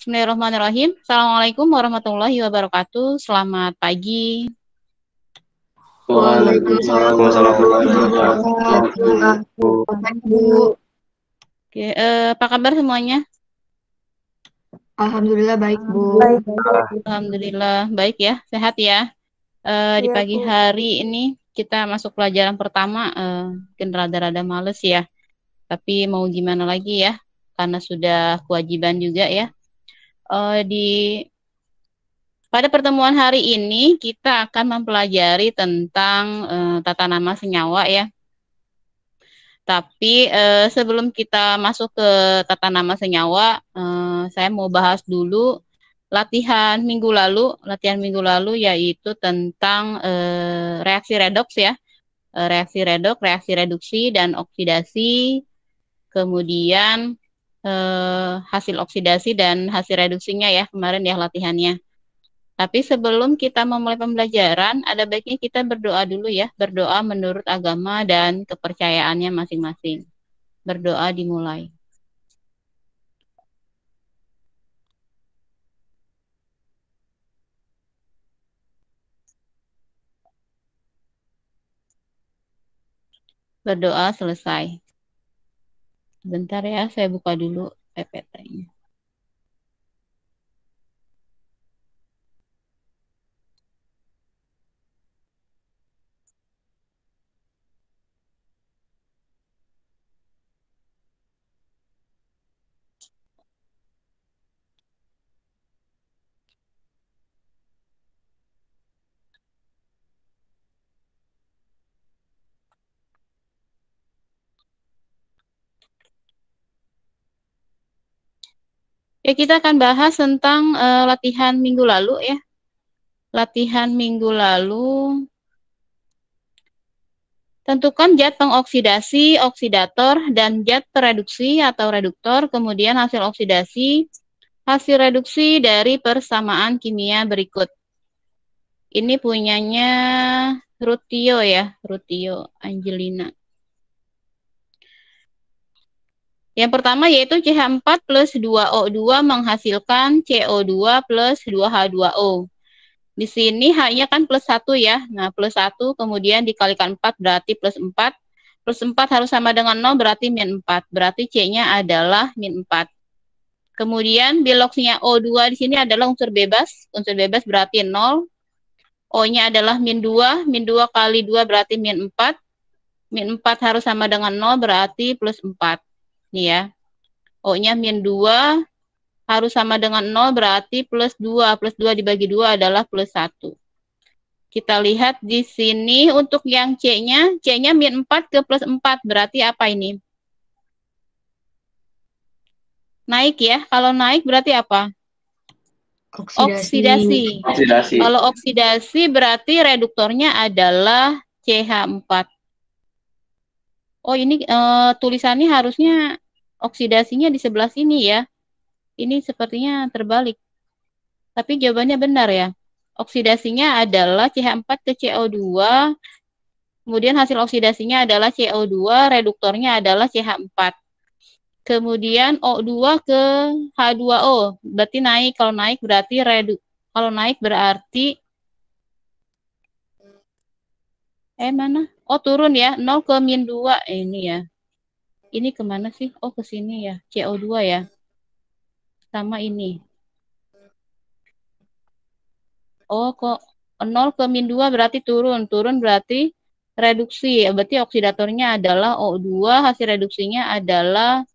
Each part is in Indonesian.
Bismillahirrahmanirrahim. Assalamualaikum warahmatullahi wabarakatuh. Selamat pagi. Waalaikumsalam warahmatullahi wabarakatuh. Bu. Oke, apa kabar semuanya? Alhamdulillah baik, Bu. Alhamdulillah baik ya, sehat ya. Di pagi hari ini kita masuk pelajaran pertama, mungkin rada-rada males ya. Tapi mau gimana lagi ya, karena sudah kewajiban juga ya. Pada pertemuan hari ini kita akan mempelajari tentang tata nama senyawa ya. Tapi sebelum kita masuk ke tata nama senyawa, saya mau bahas dulu latihan minggu lalu yaitu tentang reaksi redoks ya. Reaksi redoks, reaksi reduksi dan oksidasi, kemudian hasil oksidasi dan hasil reduksinya ya kemarin ya latihannya. Tapi sebelum kita memulai pembelajaran, ada baiknya kita berdoa dulu ya, berdoa menurut agama dan kepercayaannya masing-masing. Berdoa dimulai. Berdoa selesai. Bentar ya, saya buka dulu PPT-nya. Ya, kita akan bahas tentang latihan minggu lalu ya. Latihan minggu lalu. Tentukan zat pengoksidasi, oksidator, dan zat pereduksi atau reduktor, kemudian hasil oksidasi, hasil reduksi dari persamaan kimia berikut. Ini punyanya Rutio ya, Rutio Angelina. Yang pertama yaitu CH4 plus 2O2 menghasilkan CO2 plus 2H2O. Di sini H-nya kan plus 1 ya. Nah, plus 1 kemudian dikalikan 4 berarti plus 4. Plus 4 harus sama dengan 0 berarti min 4. Berarti C-nya adalah min 4. Kemudian biloxnya O2 di sini adalah unsur bebas. Unsur bebas berarti 0. O-nya adalah min 2. Min 2 kali 2 berarti min 4. Min 4 harus sama dengan 0 berarti plus 4. Nih ya. O-nya min 2 harus sama dengan 0 berarti plus 2. Plus 2 dibagi 2 adalah plus 1. Kita lihat di sini untuk yang C-nya min 4 ke plus 4. Berarti apa ini? Naik ya. Kalau naik berarti apa? Oksidasi. Kalau oksidasi berarti reduktornya adalah CH4. Oh, ini tulisannya harusnya oksidasinya di sebelah sini ya. Ini sepertinya terbalik. Tapi jawabannya benar ya. Oksidasinya adalah CH4 ke CO2. Kemudian hasil oksidasinya adalah CO2, reduktornya adalah CH4. Kemudian O2 ke H2O. Berarti naik. Kalau naik berarti kalau naik berarti mana? Oh, turun ya. 0 ke min 2 ini ya. Ini kemana sih? Oh, ke sini ya. CO2 ya. Sama ini. Oh, kok 0 ke min 2 berarti turun. Turun berarti reduksi. Berarti oksidatornya adalah O2, hasil reduksinya adalah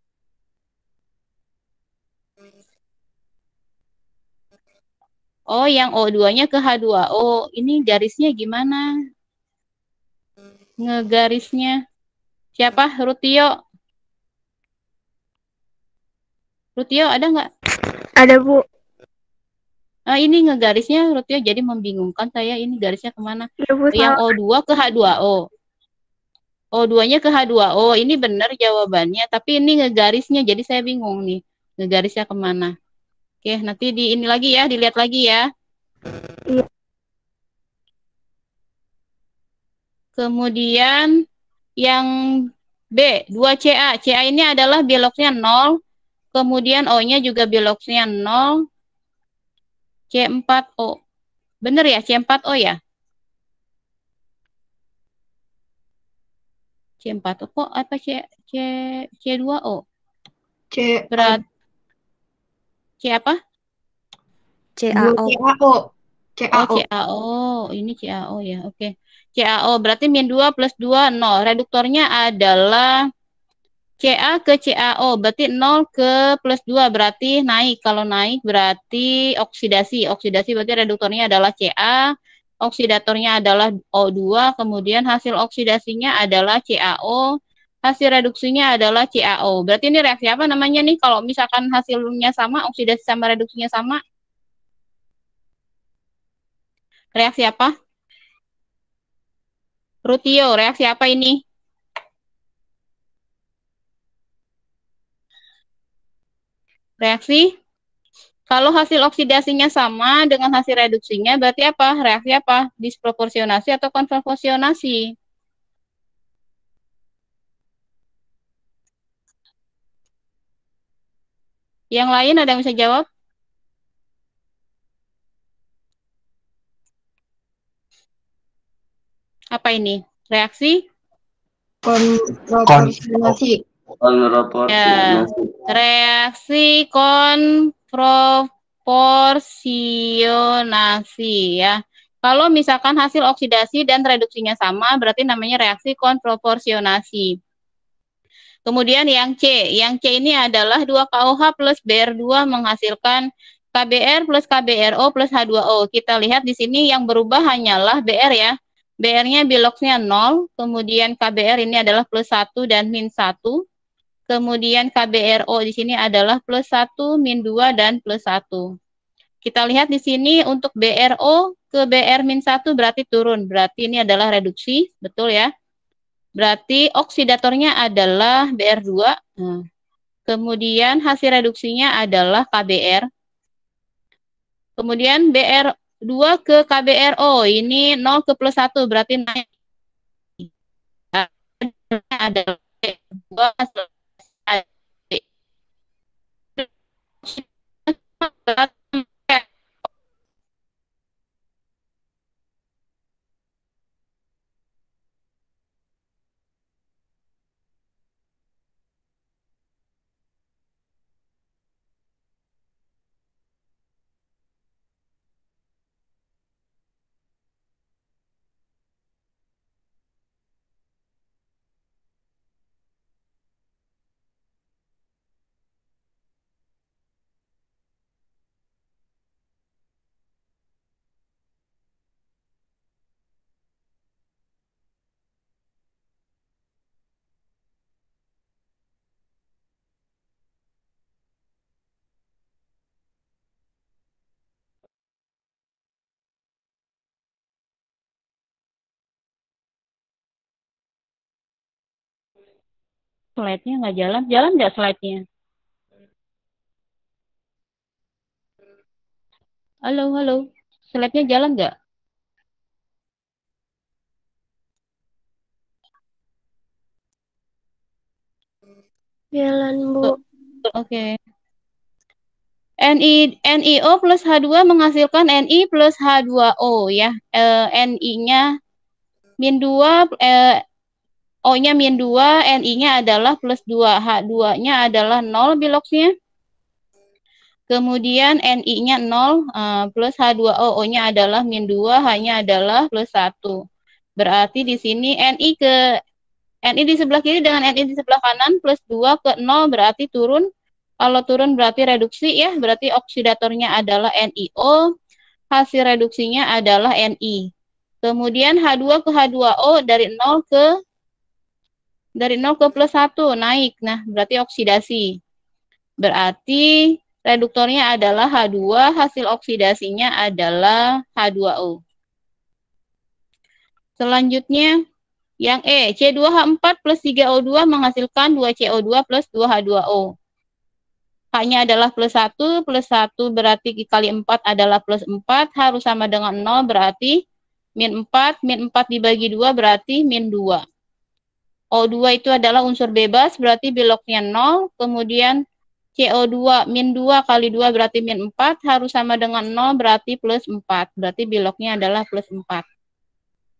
oh, yang O2-nya ke H2O. Ini garisnya gimana? Ngegarisnya. Siapa? Rutio. Rutio ada nggak? Ada, Bu. Ini ngegarisnya Rutio jadi membingungkan saya. Ini garisnya kemana? Ya, Bu, yang O2 ke H2O. O2-nya ke H2O. Ini benar jawabannya. Tapi ini ngegarisnya. Jadi saya bingung nih. Ngegarisnya kemana? Oke, nanti ini lagi ya. Dilihat lagi ya. Iya. Kemudian yang B, 2CA. CA ini adalah biloxnya 0. kemudian O-nya juga biloxnya 0, C4O. Bener ya, C4O ya? C4O kok apa C2O? Berat C apa? CAO. Oh, CAO. Ini CAO ya. Oke. CAO berarti min 2 plus 2, 0. Reduktornya adalah CA ke CAO. Berarti 0 ke plus 2 berarti naik. Kalau naik berarti oksidasi. Oksidasi berarti reduktornya adalah CA. Oksidatornya adalah O2. Kemudian hasil oksidasinya adalah CAO. Hasil reduksinya adalah CAO. Berarti ini reaksi apa namanya nih? Kalau misalkan hasilnya sama, oksidasi sama reduksinya sama. Reaksi apa? Rutio, reaksi apa ini? Reaksi? Kalau hasil oksidasinya sama dengan hasil reduksinya, berarti apa? Reaksi apa? Disproporsionasi atau konproporsionasi? Yang lain ada yang bisa jawab? Apa ini? Reaksi? Konproporsionasi. Ya, reaksi konproporsionasi ya. Kalau misalkan hasil oksidasi dan reduksinya sama, berarti namanya reaksi konproporsionasi. Kemudian yang C ini adalah 2KOH plus Br2 menghasilkan KBr plus KBRO plus H2O. Kita lihat di sini yang berubah hanyalah Br ya. Br-nya biloxnya 0, kemudian KBr ini adalah plus 1 dan min 1. Kemudian KBRO di sini adalah plus 1, min 2, dan plus 1. Kita lihat di sini untuk BRO ke BR min 1 berarti turun. Berarti ini adalah reduksi, betul ya. Berarti oksidatornya adalah BR2. Nah, kemudian hasil reduksinya adalah KBr. Kemudian BR2 ke KBRO, ini 0 ke plus 1, berarti naik. Adalah BR2 slide-nya nggak jalan. Jalan nggak slide-nya? Halo, halo. Slide-nya jalan nggak? Jalan, Bu. Oke. NiO plus H2 menghasilkan Ni plus H2O ya. Ni-nya min 2, O-nya min 2, Ni-nya adalah plus 2, H2-nya adalah 0 biloxnya. Kemudian Ni-nya 0, plus H2O, O-nya adalah min 2, H-nya adalah plus 1. Berarti di sini Ni di sebelah kiri dengan Ni di sebelah kanan plus 2 ke 0 berarti turun. Kalau turun berarti reduksi ya, berarti oksidatornya adalah NiO, hasil reduksinya adalah Ni. Kemudian H2 ke H2O dari 0 ke plus 1 naik. Nah, berarti oksidasi. Berarti reduktornya adalah H2, hasil oksidasinya adalah H2O. Selanjutnya yang E, C2H4 plus 3O2 menghasilkan 2CO2 plus 2H2O. H-nya adalah plus 1 berarti kali 4 adalah plus 4, harus sama dengan 0 berarti min 4 dibagi 2 berarti min 2. O2 itu adalah unsur bebas berarti biloxnya 0, kemudian CO2 min 2 kali 2 berarti min 4, harus sama dengan 0 berarti plus 4. Berarti biloknya adalah plus 4.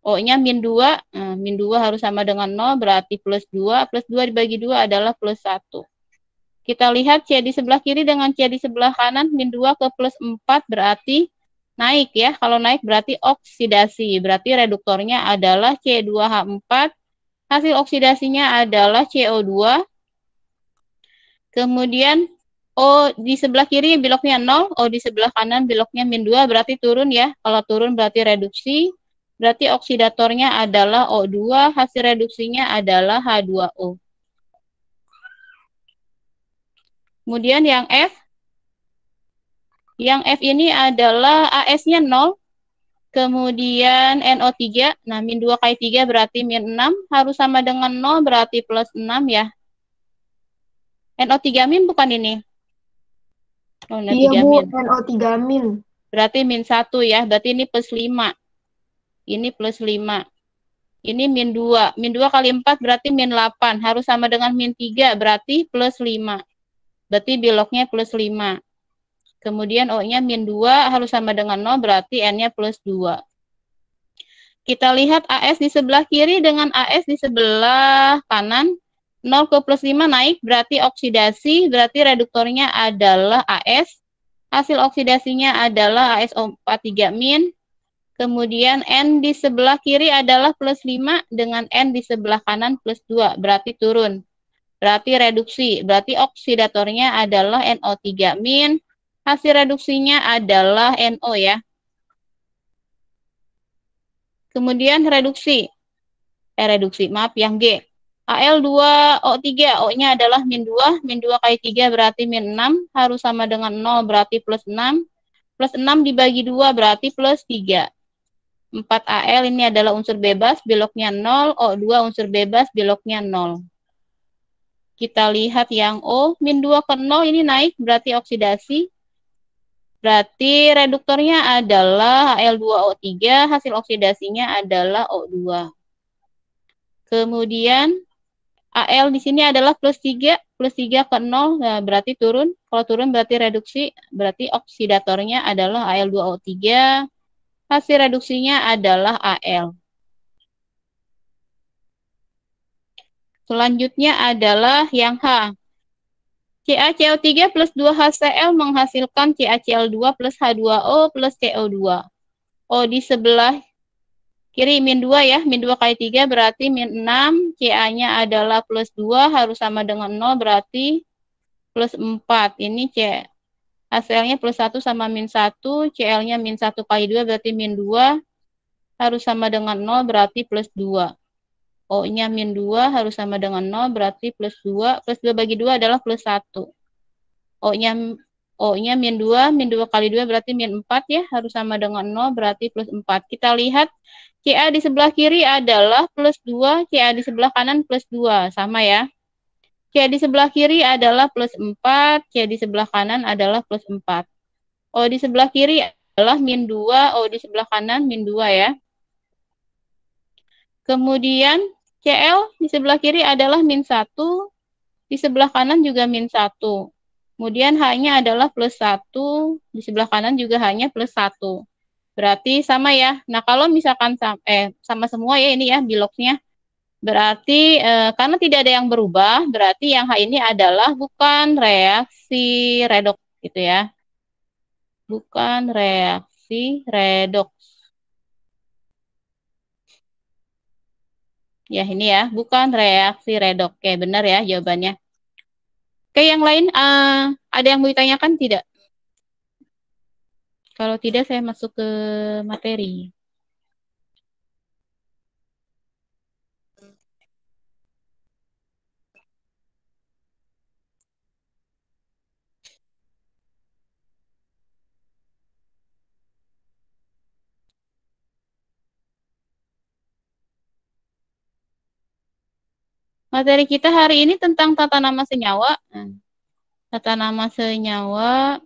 O-nya min 2, min 2 harus sama dengan 0 berarti plus 2. Plus 2 dibagi 2 adalah plus 1. Kita lihat C di sebelah kiri dengan C di sebelah kanan, min 2 ke plus 4 berarti naik ya. Kalau naik berarti oksidasi. Berarti reduktornya adalah C2H4. Hasil oksidasinya adalah CO2. Kemudian O di sebelah kiri biloknya 0, O di sebelah kanan biloknya min 2, berarti turun ya. Kalau turun berarti reduksi, berarti oksidatornya adalah O2, hasil reduksinya adalah H2O. Kemudian yang F ini adalah AS-nya 0, kemudian NO3, nah min 2 kali 3 berarti min 6, harus sama dengan 0 berarti plus 6 ya. NO3 min bukan ini? Oh, Iya, NO3 Bu. min. NO3 min. Berarti min 1 ya, berarti ini plus 5. Ini plus 5. Ini min 2. Min 2 kali 4 berarti min 8. Harus sama dengan min 3, berarti plus 5. Berarti biloknya plus 5. Kemudian O-nya min 2 harus sama dengan 0, berarti N-nya plus 2. Kita lihat AS di sebelah kiri dengan AS di sebelah kanan. 0 ke plus 5 naik, berarti oksidasi, berarti reduktornya adalah AS. Hasil oksidasinya adalah ASO43 min. Kemudian N di sebelah kiri adalah plus 5 dengan N di sebelah kanan plus 2, berarti turun. Berarti reduksi, berarti oksidatornya adalah NO3 min. Hasil reduksinya adalah NO ya. Kemudian reduksi, maaf yang G. Al2O3, O-nya adalah min 2, min 2 kali 3 berarti min 6, harus sama dengan 0 berarti plus 6. Plus 6 dibagi 2 berarti plus 3. 4Al ini adalah unsur bebas, biloknya 0, O2 unsur bebas, biloknya 0. Kita lihat yang O, min 2 ke 0 ini naik, berarti oksidasi. Berarti reduktornya adalah Al2O3, hasil oksidasinya adalah O2. Kemudian Al di sini adalah plus 3 ke 0, nah berarti turun. Kalau turun berarti reduksi, berarti oksidatornya adalah Al2O3, hasil reduksinya adalah Al. Selanjutnya adalah yang H. CaCO3 plus 2HCl menghasilkan CaCl2 plus H2O plus CO2. O di sebelah kiri min 2 ya, min 2 kali 3 berarti min 6, Ca-nya adalah plus 2, harus sama dengan 0 berarti plus 4. Ini HCl-nya plus 1 sama min 1, Cl-nya min 1 kali 2 berarti min 2, harus sama dengan 0 berarti plus 2. O-nya min 2 harus sama dengan 0 berarti plus 2. Plus 2 bagi 2 adalah plus 1. O-nya min 2 kali 2 berarti min 4 ya, harus sama dengan 0 berarti plus 4. Kita lihat Ca di sebelah kiri adalah plus 2, Ca di sebelah kanan plus 2, sama ya. Ca di sebelah kiri adalah plus 4, Ca di sebelah kanan adalah plus 4. O di sebelah kiri adalah min 2, O di sebelah kanan min 2 ya. Kemudian Cl di sebelah kiri adalah min 1, di sebelah kanan juga min 1. Kemudian H-nya adalah plus 1, di sebelah kanan juga H-nya plus 1. Berarti sama ya. Nah, kalau misalkan sama semua ya ini ya biloknya. Berarti karena tidak ada yang berubah, berarti yang H ini adalah bukan reaksi redoks gitu ya. Bukan reaksi redoks. Ya, ini ya, bukan reaksi redoks. Oke, benar ya jawabannya. Oke, yang lain ada yang mau ditanyakan tidak? Kalau tidak, saya masuk ke materi. Materi kita hari ini tentang tata nama senyawa. Tata nama senyawa.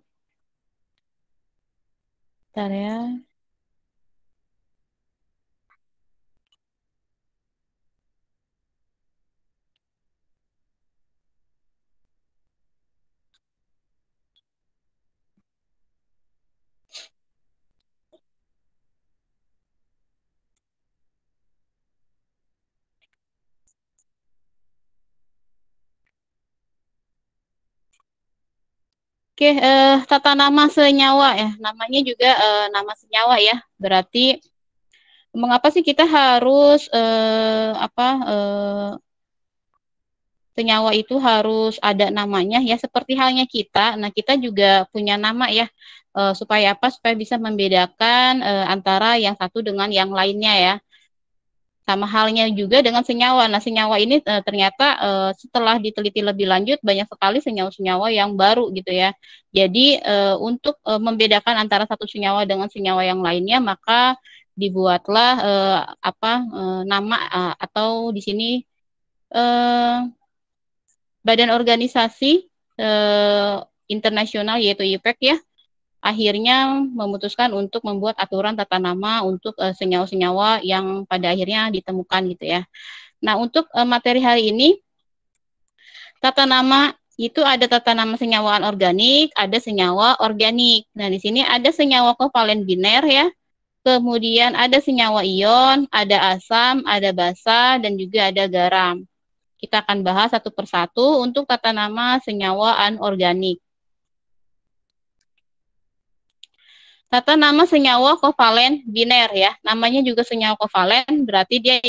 Bentar ya. Oke, tata nama senyawa ya. Namanya juga nama senyawa ya. Berarti mengapa sih kita harus senyawa itu harus ada namanya ya, seperti halnya kita. Nah, kita juga punya nama ya. Supaya apa? Supaya bisa membedakan antara yang satu dengan yang lainnya ya. Sama halnya juga dengan senyawa. Nah, senyawa ini ternyata setelah diteliti lebih lanjut banyak sekali senyawa-senyawa yang baru gitu ya. Jadi untuk membedakan antara satu senyawa dengan senyawa yang lainnya, maka dibuatlah nama atau di sini badan organisasi internasional yaitu IPEC ya, akhirnya memutuskan untuk membuat aturan tata nama untuk senyawa-senyawa yang pada akhirnya ditemukan gitu ya. Nah, untuk materi hari ini, tata nama itu ada tata nama senyawa anorganik, ada senyawa organik. Nah, di sini ada senyawa kovalen biner ya, kemudian ada senyawa ion, ada asam, ada basa, dan juga ada garam. Kita akan bahas satu persatu untuk tata nama senyawa anorganik. Tata nama senyawa kovalen biner ya. Namanya juga senyawa kovalen, berarti dia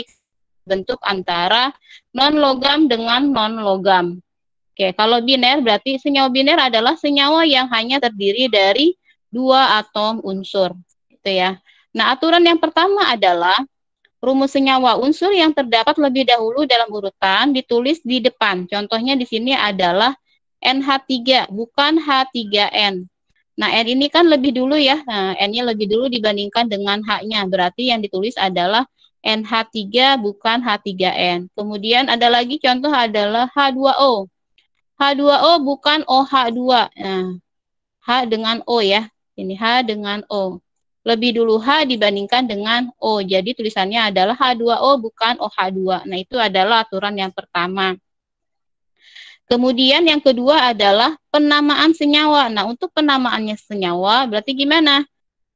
bentuk antara non-logam dengan non-logam. Oke, kalau biner berarti senyawa biner adalah senyawa yang hanya terdiri dari 2 atom unsur. Gitu ya. Nah, aturan yang pertama adalah rumus senyawa unsur yang terdapat lebih dahulu dalam urutan ditulis di depan. Contohnya di sini adalah NH3, bukan H3N. Nah, N ini kan lebih dulu ya. Nah, N-nya lebih dulu dibandingkan dengan H-nya. Berarti yang ditulis adalah NH3 bukan H3N. Kemudian ada lagi contoh adalah H2O. H2O bukan OH2. Nah, H dengan O ya. Ini H dengan O. Lebih dulu H dibandingkan dengan O. Jadi tulisannya adalah H2O bukan OH2. Nah, itu adalah aturan yang pertama. Kemudian yang kedua adalah penamaan senyawa. Nah, untuk penamaannya senyawa berarti gimana?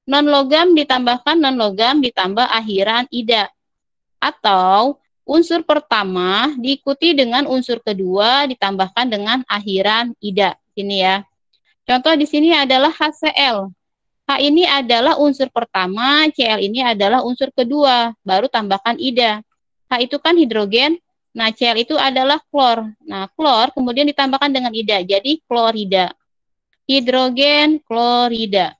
Non-logam ditambahkan non-logam ditambah akhiran ida. Atau unsur pertama diikuti dengan unsur kedua ditambahkan dengan akhiran ida. Ini ya. Contoh di sini adalah HCl. H ini adalah unsur pertama, Cl ini adalah unsur kedua, baru tambahkan ida. H itu kan hidrogen, nah Cl itu adalah klor. Nah, klor kemudian ditambahkan dengan ida, jadi klorida. Hidrogen klorida.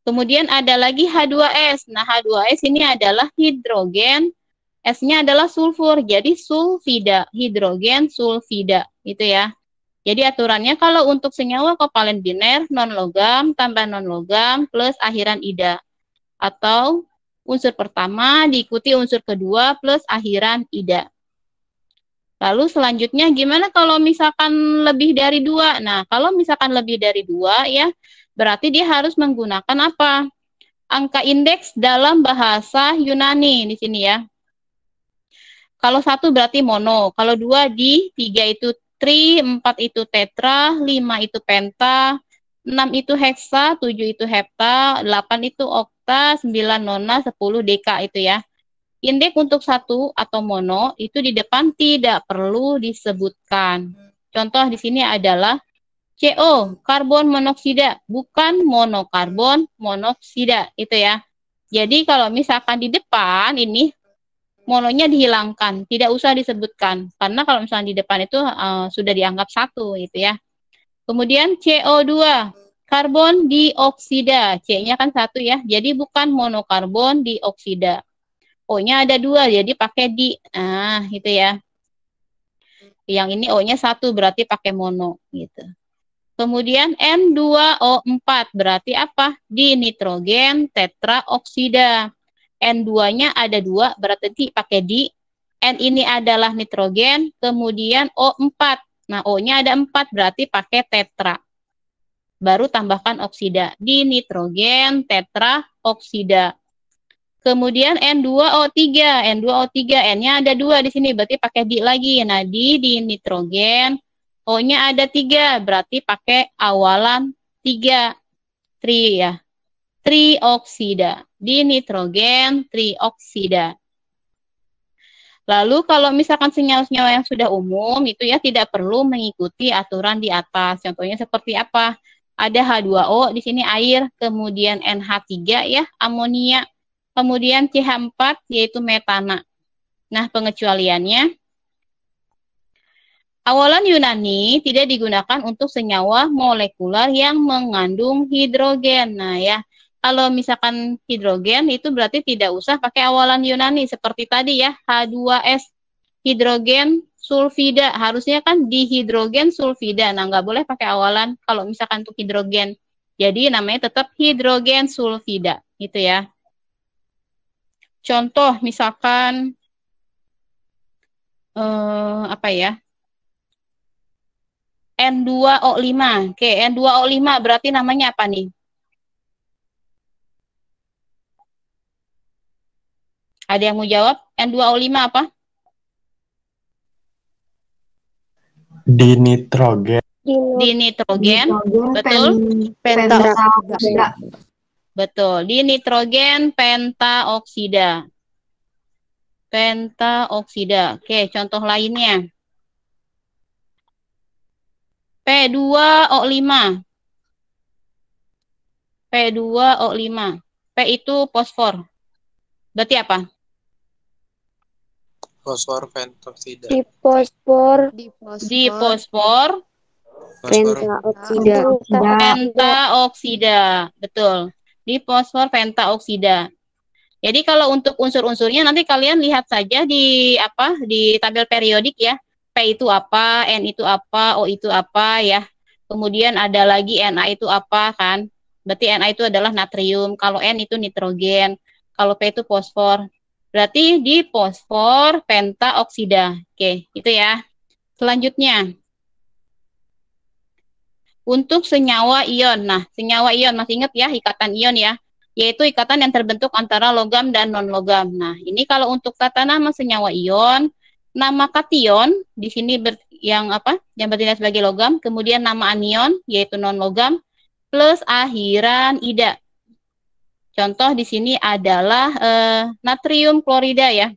Kemudian ada lagi H2S. Nah, H2S ini adalah hidrogen, S-nya adalah sulfur, jadi sulfida, hidrogen sulfida, gitu ya. Jadi aturannya kalau untuk senyawa kovalen biner, non-logam tambah non-logam plus akhiran ida. Atau unsur pertama diikuti unsur kedua plus akhiran ida. Lalu selanjutnya gimana kalau misalkan lebih dari 2? Nah, kalau misalkan lebih dari 2 ya, berarti dia harus menggunakan apa? Angka indeks dalam bahasa Yunani di sini ya. Kalau 1 berarti mono, kalau 2 di, 3 itu tri, 4 itu tetra, 5 itu penta, 6 itu heksa, 7 itu hepta, 8 itu okta, 9 nona, 10 deka itu ya. Indeks untuk 1 atau mono itu di depan tidak perlu disebutkan. Contoh di sini adalah CO, karbon monoksida, bukan monokarbon monoksida itu ya. Jadi kalau misalkan di depan ini mononya dihilangkan, tidak usah disebutkan. Karena kalau misalnya di depan itu sudah dianggap 1 gitu ya. Kemudian CO2, karbon dioksida. C-nya kan 1 ya, jadi bukan monokarbon dioksida. O-nya ada 2, jadi pakai di. Nah, gitu ya. Yang ini O-nya 1, berarti pakai mono gitu. Kemudian N2O4, berarti apa? Dinitrogen tetraoksida. N2-nya ada 2, berarti pakai di. N ini adalah nitrogen, kemudian O4. Nah, O-nya ada 4, berarti pakai tetra. Baru tambahkan oksida. Dinitrogen tetraoksida. Kemudian N2O3. N2O3, N-nya ada 2 di sini, berarti pakai di lagi. Nah, di nitrogen. O-nya ada 3, berarti pakai awalan 3. Tri ya. Trioksida. Dinitrogen trioksida. Lalu kalau misalkan senyawa-senyawa yang sudah umum itu ya tidak perlu mengikuti aturan di atas. Contohnya seperti apa? Ada H2O, di sini air, kemudian NH3 ya, amonia, kemudian CH4 yaitu metana. Nah, pengecualiannya awalan Yunani tidak digunakan untuk senyawa molekular yang mengandung hidrogen. Nah, ya. Kalau misalkan hidrogen itu berarti tidak usah pakai awalan Yunani seperti tadi ya, H2S hidrogen sulfida, harusnya kan dihidrogen sulfida. Nah, nggak boleh pakai awalan kalau misalkan untuk hidrogen. Jadi namanya tetap hidrogen sulfida, gitu ya. Contoh misalkan apa ya? N2O5. Oke, N2O5 berarti namanya apa nih? Ada yang mau jawab? N2O5 apa? Dinitrogen. Dinitrogen, betul? Pentaoksida. Betul, dinitrogen pentaoksida. Pentaoksida. Oke, contoh lainnya. P2O5. P2O5. P itu fosfor. Berarti apa? Fosfor pentoksida. Difosfor. Difosfor Pentaoksida. pentaoksida. Betul. Difosfor pentaoksida. Jadi kalau untuk unsur-unsurnya nanti kalian lihat saja di di tabel periodik ya. P itu apa, N itu apa, O itu apa ya. Kemudian ada lagi Na itu apa kan. Berarti Na itu adalah natrium, kalau N itu nitrogen, kalau P itu fosfor. Berarti di fosfor pentaoksida. Oke, itu ya. Selanjutnya. Untuk senyawa ion. Nah, senyawa ion masih ingat ya ikatan ion ya. Yaitu ikatan yang terbentuk antara logam dan non-logam. Nah, ini kalau untuk tata nama senyawa ion, nama kation di sini yang bernilai sebagai logam, kemudian nama anion yaitu non-logam plus akhiran ida. Contoh di sini adalah natrium klorida ya.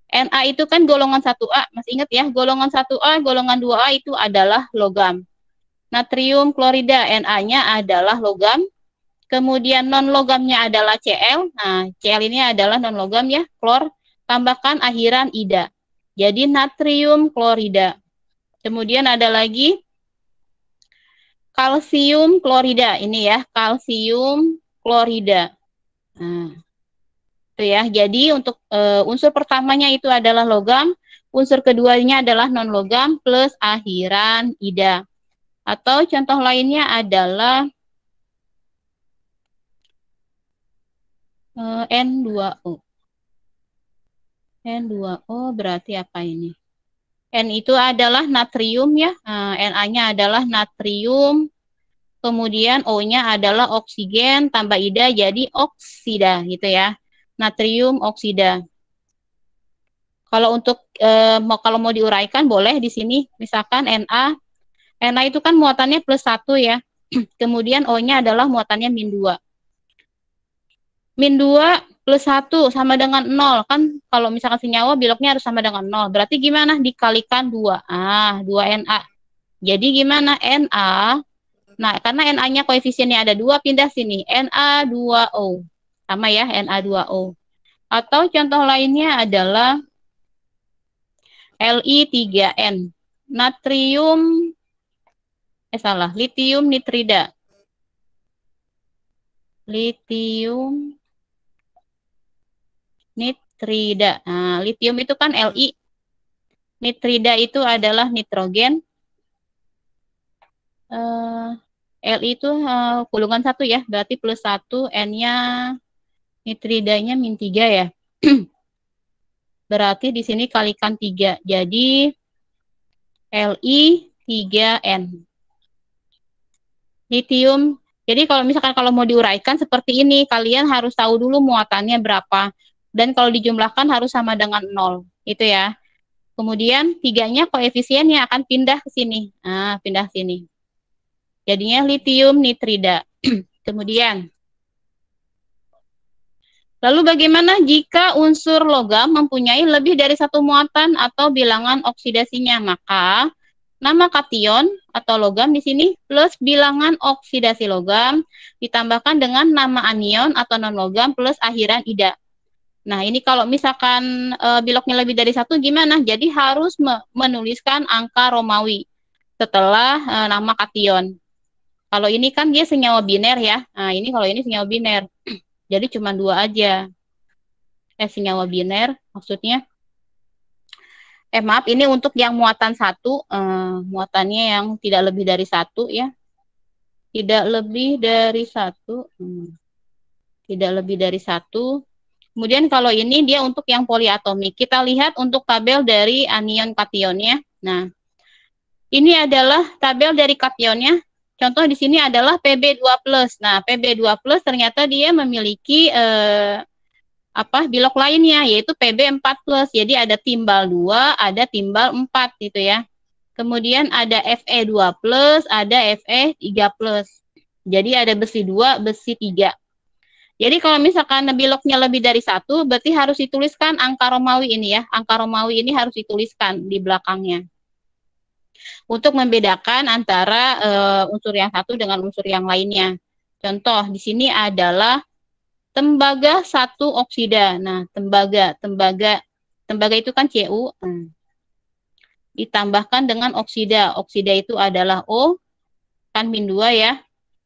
Na itu kan golongan 1A, masih ingat ya? Golongan 1A, golongan 2A itu adalah logam. Natrium klorida, Na-nya adalah logam. Kemudian non-logamnya adalah Cl. Nah, Cl ini adalah non-logam ya, klor. Tambahkan akhiran ida. Jadi natrium klorida. Kemudian ada lagi kalsium klorida. Ini ya, kalsium klorida. Nah, itu ya. Jadi untuk unsur pertamanya itu adalah logam, unsur keduanya adalah non-logam plus akhiran ida. Atau contoh lainnya adalah N2O. N2O berarti apa ini? N itu adalah natrium ya. Na-nya adalah natrium. Kemudian O-nya adalah oksigen tambah ida jadi oksida gitu ya. Natrium oksida. Kalau untuk kalau mau diuraikan boleh di sini misalkan Na. Na itu kan muatannya plus 1 ya. Kemudian O-nya adalah muatannya min 2. Min 2 plus 1 sama dengan 0. Kan kalau misalkan senyawa biloknya harus sama dengan 0. Berarti gimana? Dikalikan 2. 2 Na. Jadi gimana? Na. Nah, karena Na-nya koefisiennya ada 2, pindah sini. Na2O. Sama ya, Na2O. Atau contoh lainnya adalah Li3N. Natrium, litium nitrida. Litium nitrida. Nah, litium itu kan Li. Nitrida itu adalah nitrogen. Li itu golongan 1 ya, berarti plus 1, N-nya nitridanya min 3 ya. Berarti di sini kalikan 3. Jadi Li3N. Litium. Jadi kalau misalkan mau diuraikan seperti ini, kalian harus tahu dulu muatannya berapa. Dan kalau dijumlahkan harus sama dengan 0. Itu ya. Kemudian 3-nya koefisiennya akan pindah ke sini. Nah, pindah sini. Jadinya litium nitrida. Kemudian Lalu bagaimana jika unsur logam mempunyai lebih dari satu muatan atau bilangan oksidasinya? Maka nama kation atau logam di sini plus bilangan oksidasi logam ditambahkan dengan nama anion atau non-logam plus akhiran ida. Nah, ini kalau misalkan biloknya lebih dari satu gimana? Jadi harus menuliskan angka Romawi setelah nama kation. Kalau ini kan dia senyawa biner ya. Nah, ini kalau ini senyawa biner. Jadi cuma 2 aja. Senyawa biner maksudnya. Maaf, ini untuk yang muatan 1. Muatannya yang tidak lebih dari 1 ya. Tidak lebih dari 1. Tidak lebih dari 1. Kemudian kalau ini dia untuk yang poliatomik. Kita lihat untuk tabel dari anion kationnya. Nah, ini adalah tabel dari kationnya. Contoh di sini adalah Pb2+. Nah, Pb2+ ternyata dia memiliki bilok lainnya, yaitu Pb4+. Jadi ada timbal 2, ada timbal 4 gitu ya. Kemudian ada Fe2+, ada Fe3+. Jadi ada besi 2, besi 3. Jadi kalau misalkan biloknya lebih dari 1, berarti harus dituliskan angka Romawi ini ya. Angka Romawi ini harus dituliskan di belakangnya. Untuk membedakan antara unsur yang satu dengan unsur yang lainnya. Contoh di sini adalah tembaga 1 oksida. Nah, tembaga itu kan Cu. Ditambahkan dengan oksida. Oksida itu adalah O, kan min 2 ya.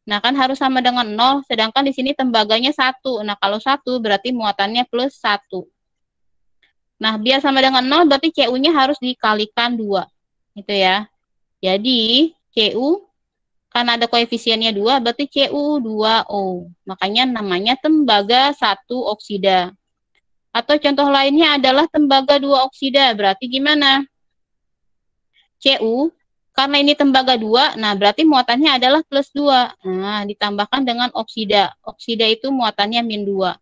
Nah, kan harus sama dengan 0, sedangkan di sini tembaganya 1. Nah, kalau 1 berarti muatannya plus 1. Nah, biar sama dengan 0 berarti Cu-nya harus dikalikan 2. Gitu ya. Jadi, Cu, karena ada koefisiennya 2, berarti Cu2O. Makanya namanya tembaga 1 oksida. Atau contoh lainnya adalah tembaga 2 oksida. Berarti gimana? Cu, karena ini tembaga 2, nah berarti muatannya adalah plus 2. Nah, ditambahkan dengan oksida. Oksida itu muatannya min 2.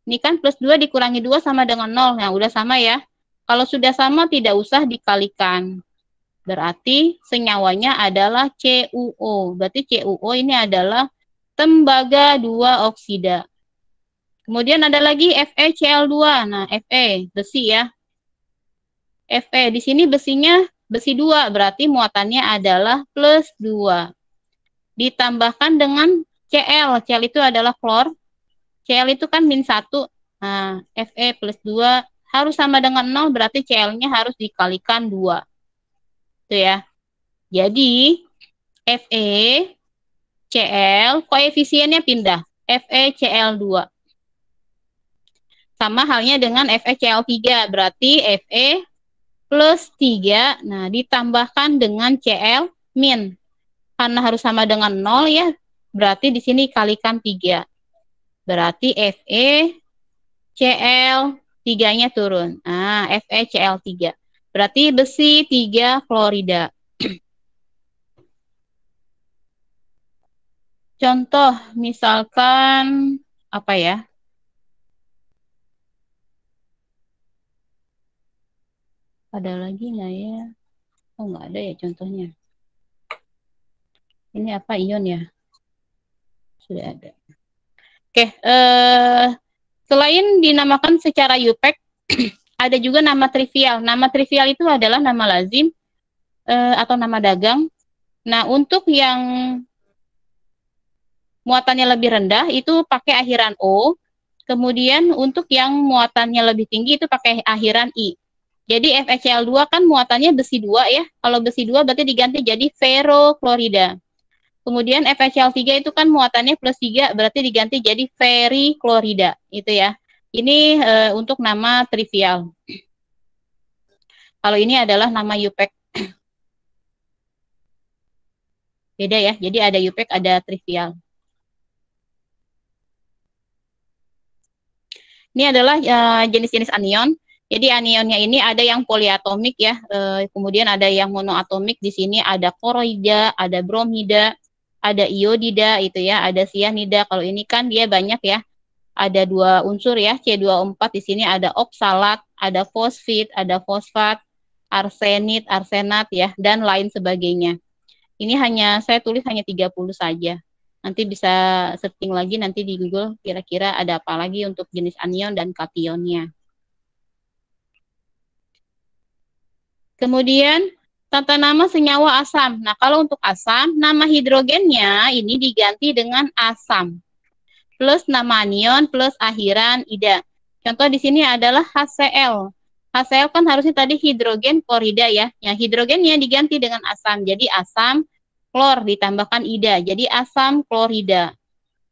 Ini kan plus 2 dikurangi 2 sama dengan 0. Nah, udah sama ya. Kalau sudah sama, tidak usah dikalikan. Berarti senyawanya adalah CuO. Berarti CuO ini adalah tembaga 2 oksida. Kemudian ada lagi FeCl2. Nah, Fe, besi ya. Fe, di sini besinya besi 2, berarti muatannya adalah plus 2. Ditambahkan dengan Cl. Cl itu adalah klor. Cl itu kan min 1. Nah, Fe plus 2 harus sama dengan 0, berarti Cl-nya harus dikalikan 2. Itu ya. Jadi, Fe, Cl, koefisiennya pindah. FeCl2. Sama halnya dengan FeCl3, berarti Fe plus 3, nah ditambahkan dengan Cl min. Karena harus sama dengan 0 ya, berarti di sini kalikan 3. Berarti Fe, Cl, 3-nya turun. Nah, FeCl3. Berarti besi 3 klorida. Contoh, misalkan, apa ya? Ada lagi nggak ya? Oh, nggak ada ya contohnya. Ini apa, ion ya? Sudah ada. Oke, selain dinamakan secara UPEC, ada juga nama trivial. Nama trivial itu adalah nama lazim atau nama dagang. Nah, untuk yang muatannya lebih rendah itu pakai akhiran O. Kemudian untuk yang muatannya lebih tinggi itu pakai akhiran I. Jadi FeCl2 kan muatannya besi 2 ya. Kalau besi 2 berarti diganti jadi ferroklorida. Kemudian FeCl3 itu kan muatannya plus 3, berarti diganti jadi feriklorida. Itu ya. Ini untuk nama trivial. Kalau ini adalah nama UPEC. Beda ya. Jadi ada UPEC, ada trivial. Ini adalah jenis-jenis anion. Jadi anionnya ini ada yang poliatomik ya, kemudian ada yang monoatomik. Di sini ada koroida, ada bromida, ada iodida itu ya, ada sianida. Kalau ini kan dia banyak ya, ada 2 unsur ya, C2O4. Di sini ada oksalat, ada fosfit, ada fosfat, arsenit, arsenat ya, dan lain sebagainya. Ini saya tulis hanya 30 saja. Nanti bisa searching lagi nanti di Google kira-kira ada apa lagi untuk jenis anion dan kationnya. Kemudian tata nama senyawa asam. Nah, kalau untuk asam, nama hidrogennya ini diganti dengan asam. Plus nama anion plus akhiran ida. Contoh di sini adalah HCl. HCl kan harusnya tadi hidrogen klorida ya. Yang hidrogennya diganti dengan asam. Jadi asam klor ditambahkan ida. Jadi asam klorida.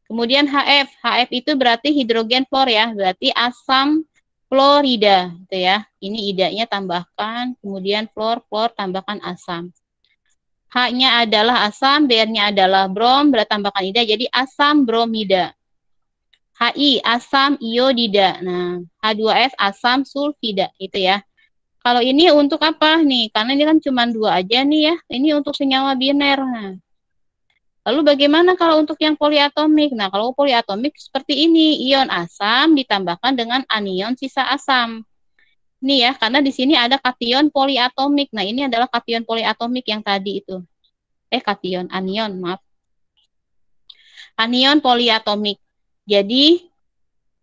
Kemudian HF. HF itu berarti hidrogen klor ya. Berarti asam klorida. Gitu ya. Ini idanya tambahkan. Kemudian klor tambahkan asam. H-nya adalah asam. BR-nya adalah brom. Berarti tambahkan ida. Jadi asam bromida. HI, asam iodida. Nah, H2S, asam sulfida. Itu ya. Kalau ini untuk apa nih? Karena ini kan cuma 2 aja nih ya. Ini untuk senyawa biner. Nah, lalu bagaimana kalau untuk yang poliatomik? Nah, kalau poliatomik seperti ini. Ion asam ditambahkan dengan anion sisa asam. Ini ya, karena di sini ada kation poliatomik. Nah, ini adalah kation poliatomik yang tadi itu. Kation, anion, maaf. Anion poliatomik. Jadi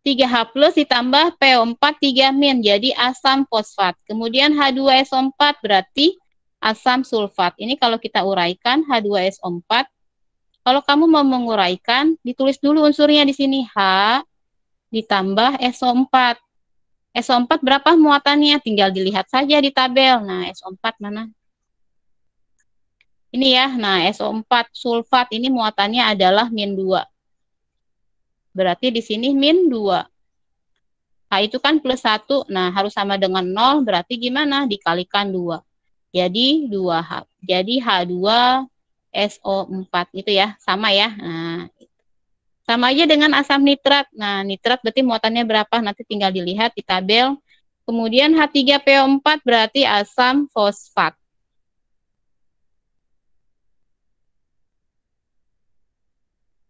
3H plus ditambah PO4 3-, jadi asam fosfat. Kemudian H2SO4 berarti asam sulfat. Ini kalau kita uraikan H2SO4. Kalau kamu mau menguraikan, ditulis dulu unsurnya di sini. H ditambah SO4. SO4 berapa muatannya? Tinggal dilihat saja di tabel. Nah, SO4 mana? Ini ya. Nah, SO4 sulfat ini muatannya adalah -2. Berarti di sini -2. H itu kan +1. Nah, harus sama dengan 0. Berarti gimana? Dikalikan 2. Jadi 2H. Jadi H2SO4. Itu ya. Sama ya. Nah, sama aja dengan asam nitrat. Nah, nitrat berarti muatannya berapa? Nanti tinggal dilihat di tabel. Kemudian H3PO4 berarti asam fosfat.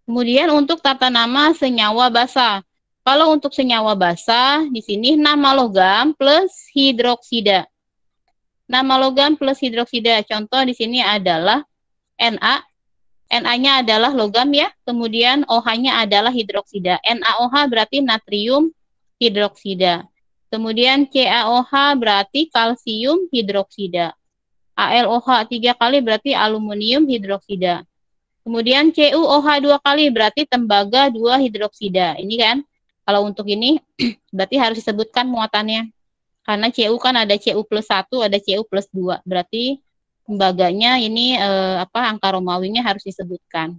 Kemudian untuk tata nama senyawa basa. Kalau untuk senyawa basa, di sini nama logam plus hidroksida. Nama logam plus hidroksida. Contoh di sini adalah Na. Na-nya adalah logam ya. Kemudian OH-nya adalah hidroksida. NaOH berarti natrium hidroksida. Kemudian CaOH berarti kalsium hidroksida. AlOH 3 kali berarti aluminium hidroksida. Kemudian CuOH 2 kali berarti tembaga 2 hidroksida. Ini kan, kalau untuk ini berarti harus disebutkan muatannya. Karena Cu kan ada Cu plus 1, ada Cu plus 2. Berarti tembaganya ini angka Romawinya harus disebutkan.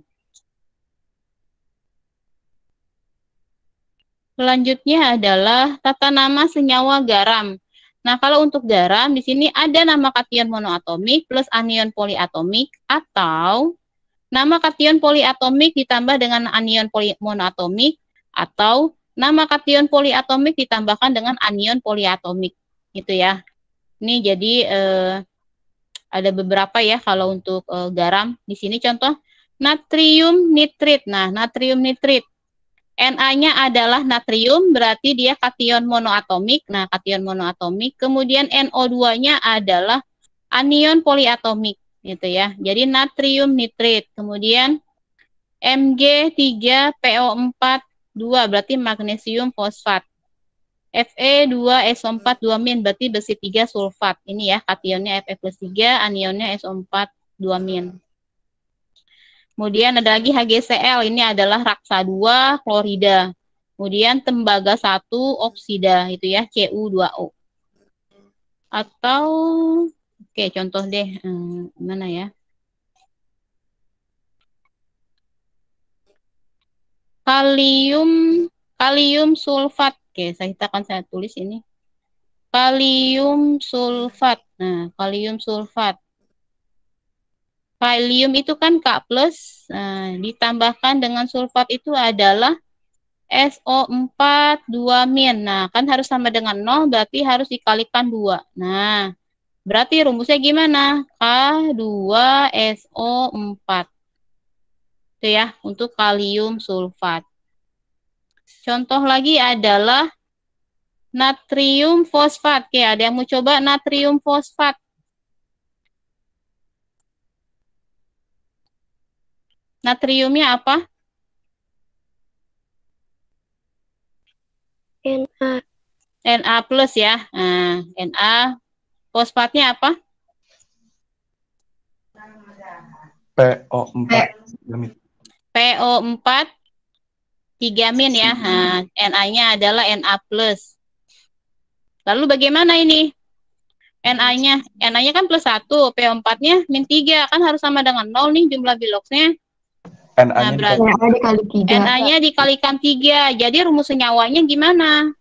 Selanjutnya adalah tata nama senyawa garam. Nah, kalau untuk garam di sini ada nama kation monoatomik plus anion poliatomik atau nama kation poliatomik ditambah dengan anion monoatomik atau nama kation poliatomik ditambahkan dengan anion poliatomik. Gitu ya. Ini jadi ada beberapa ya kalau untuk garam. Di sini contoh natrium nitrit. Nah, natrium nitrit. Na-nya adalah natrium, berarti dia kation monoatomik. Nah, kation monoatomik. Kemudian NO2-nya adalah anion poliatomik. Gitu ya. Jadi natrium nitrit. Kemudian Mg3PO4 2 berarti magnesium fosfat. Fe2SO4 2- berarti besi 3 sulfat. Ini ya kationnya Fe plus 3, anionnya SO4 2-. Kemudian ada lagi HgCl, ini adalah raksa 2 klorida. Kemudian tembaga 1 oksida, itu ya Cu2O. Atau oke, contoh deh, mana ya? Kalium sulfat. Oke, saya tulis ini. Kalium sulfat. Nah, kalium sulfat. Kalium itu kan K+, nah, ditambahkan dengan sulfat itu adalah SO4 2-. Nah, kan harus sama dengan 0, berarti harus dikalikan 2. Nah, berarti rumusnya gimana? K2SO4. Itu ya, untuk kalium sulfat. Contoh lagi adalah natrium fosfat. Oke, ada yang mau coba natrium fosfat? Natriumnya apa? Na. Na plus ya. Nah, Na. Fosfatnya apa? PO4. PO4 3- ya. Nah, Na-nya adalah Na plus. Lalu bagaimana ini? Na-nya. Na-nya kan plus 1, PO4-nya -3. Kan harus sama dengan 0 nih jumlah biloxnya. Nah, Na-nya berarti dikali 3. Na-nya dikalikan 3. Jadi rumus senyawanya gimana?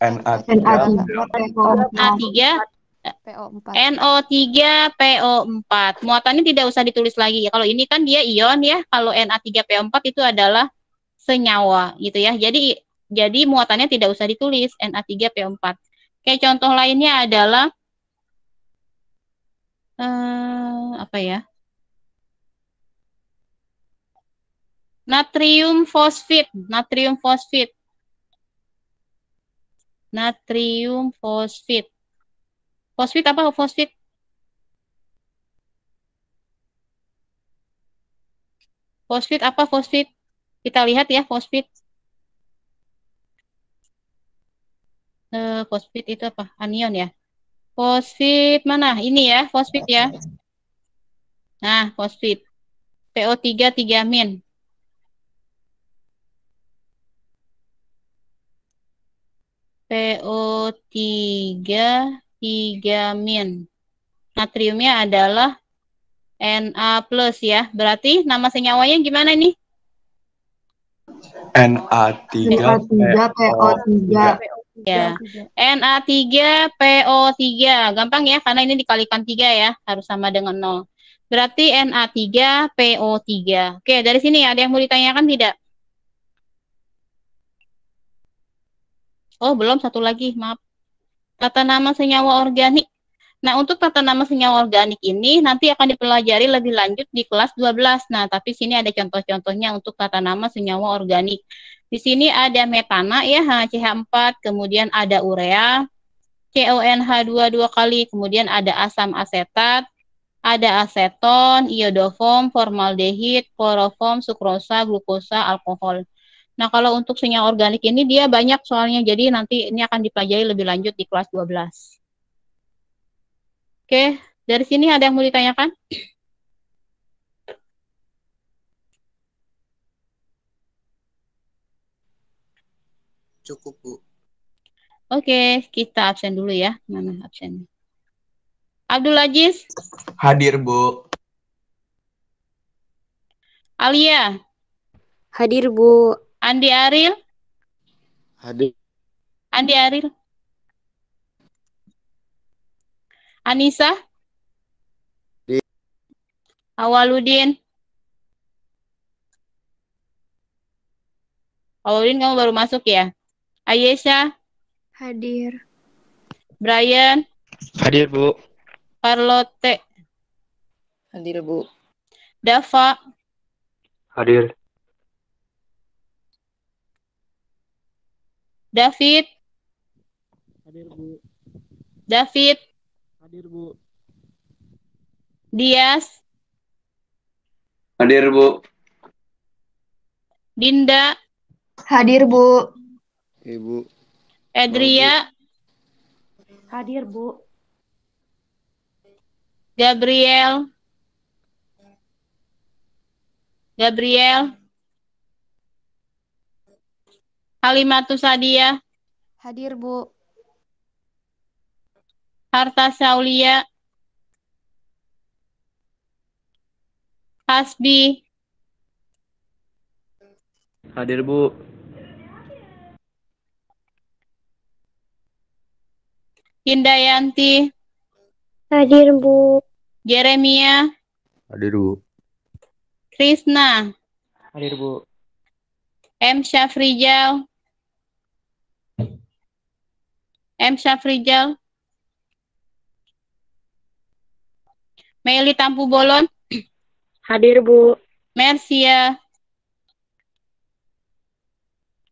Na3 Na3 PO4. NO3 PO4. Muatannya tidak usah ditulis lagi. Kalau ini kan dia ion ya. Kalau Na3 PO4 itu adalah senyawa gitu ya. Jadi muatannya tidak usah ditulis Na3 PO4. Oke, contoh lainnya adalah apa ya? Natrium fosfit. Natrium fosfit. Natrium fosfit. Fosfit apa fosfit? Fosfit apa fosfit? Kita lihat ya fosfit. Fosfit itu apa? Anion ya. Fosfit mana? Ini ya, fosfit ya. Nah, fosfit. PO3 3-. PO3 3-. Natriumnya adalah Na plus ya. Berarti nama senyawanya gimana ini? Na3 PO3. Ya. Na3 PO3. Gampang ya, karena ini dikalikan 3 ya. Harus sama dengan 0. Berarti Na3 PO3. Oke, dari sini ada yang mau ditanyakan tidak? Oh, belum, satu lagi, maaf. Tata nama senyawa organik. Nah, untuk tata nama senyawa organik ini nanti akan dipelajari lebih lanjut di kelas 12. Nah, tapi sini ada contoh-contohnya untuk tata nama senyawa organik. Di sini ada metana ya, CH4, kemudian ada urea, CONH2 2 kali, kemudian ada asam asetat, ada aseton, iodoform, formaldehid, kloroform, sukrosa, glukosa, alkohol. Nah, kalau untuk senyawa organik ini dia banyak soalnya, jadi nanti ini akan dipelajari lebih lanjut di kelas 12. Oke, dari sini ada yang mau ditanyakan? Cukup, Bu. Oke, kita absen dulu ya. Mana absen? Abdul Aziz, Hadir, Bu. Alia, Hadir, Bu. Andi Aril, Hadir. Andi Aril, Anissa, Hadir. Awaludin. Awaludin kamu baru masuk ya? Ayesha, Hadir. Brian, Hadir, Bu. Carlotte, Hadir, Bu. Dava, Hadir. David, Hadir, Bu. David, Hadir, Bu. Dias, Hadir, Bu. Dinda, Hadir, Bu. Ibu. Edria, Hadir, Bu. Gabriel, Halimatus Sadia, Hadir, Bu. Harta Saulia, Hasbi, Hadir, Bu. Hindayanti, Hadir, Bu. Jeremia, Hadir, Bu. Krisna, Hadir, Bu. M. Syafrijal, Meli Tampu Bolon, Hadir, Bu. Mercia,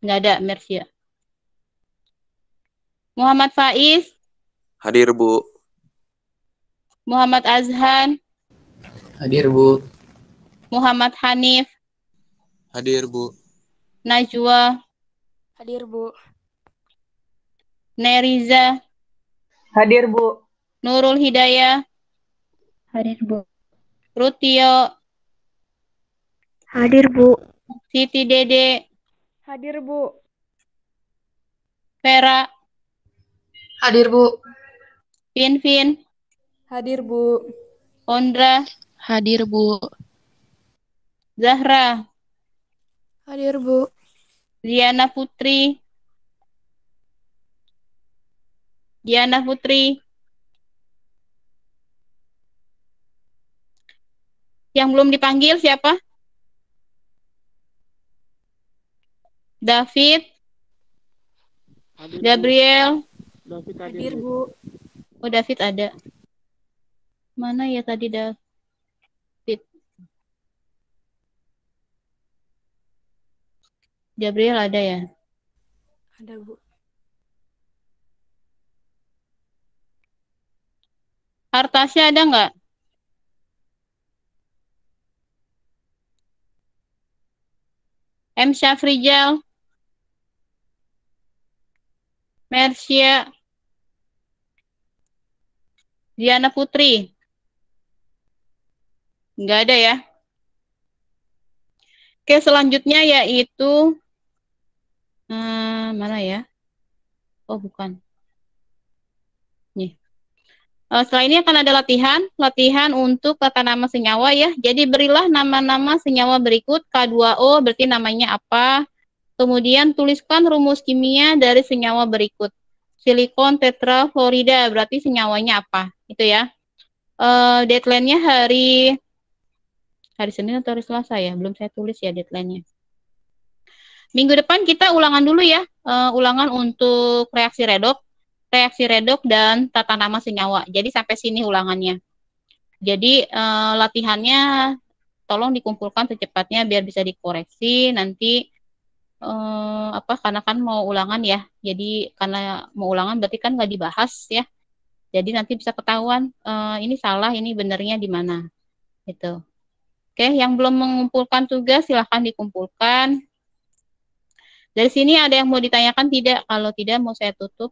nggak ada Mercia. Muhammad Faiz, Hadir, Bu. Muhammad Azhan, Hadir, Bu. Muhammad Hanif, Hadir, Bu. Najwa, Hadir, Bu. Neriza, Hadir, Bu. Nurul Hidayah, Hadir, Bu. Rutio, Hadir, Bu. Siti Dede, Hadir, Bu. Vera, Hadir, Bu. Finfin, Hadir, Bu. Ondra, Hadir, Bu. Zahra, Hadir, Bu. Diana Putri, Yang belum dipanggil siapa? David, Gabriel. Hadir, Bu. Oh, David ada. Mana ya tadi David? Gabriel ada ya? Ada, Bu. Artasya ada nggak? M. Syafrijal, Mercia, Diana Putri. Nggak ada ya? Oke, selanjutnya yaitu mana ya? Oh, bukan. Nih. Setelah ini akan ada latihan untuk tata nama senyawa ya. Jadi berilah nama-nama senyawa berikut. K2O berarti namanya apa? Kemudian tuliskan rumus kimia dari senyawa berikut. Silikon tetrafluorida berarti senyawanya apa? Itu ya. Deadline-nya hari Senin atau hari Selasa ya? Belum saya tulis ya deadline-nya. Minggu depan kita ulangan dulu ya. Ulangan untuk reaksi redoks dan tata nama senyawa. Jadi sampai sini ulangannya. Jadi latihannya tolong dikumpulkan secepatnya biar bisa dikoreksi nanti karena kan mau ulangan ya. Jadi karena mau ulangan berarti kan nggak dibahas ya. Jadi nanti bisa ketahuan ini salah, ini benernya di mana. Gitu. Oke, yang belum mengumpulkan tugas silahkan dikumpulkan. Dari sini ada yang mau ditanyakan tidak? Kalau tidak mau saya tutup.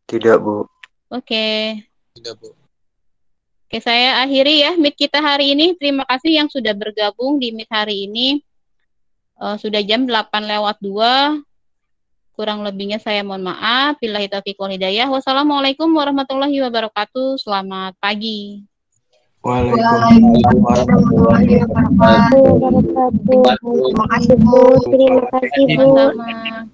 Tidak, Bu. Oke. Tidak, Bu. Oke, saya akhiri ya meet kita hari ini. Terima kasih yang sudah bergabung di meet hari ini. Sudah jam 8:02. Kurang lebihnya saya mohon maaf. Billahi taufiq wal hidayah. Wassalamualaikum warahmatullahi wabarakatuh. Selamat pagi. Waalaikumsalam warahmatullahi wabarakatuh. Terima kasih, Bu. Terima kasih, Bu. Sama-sama.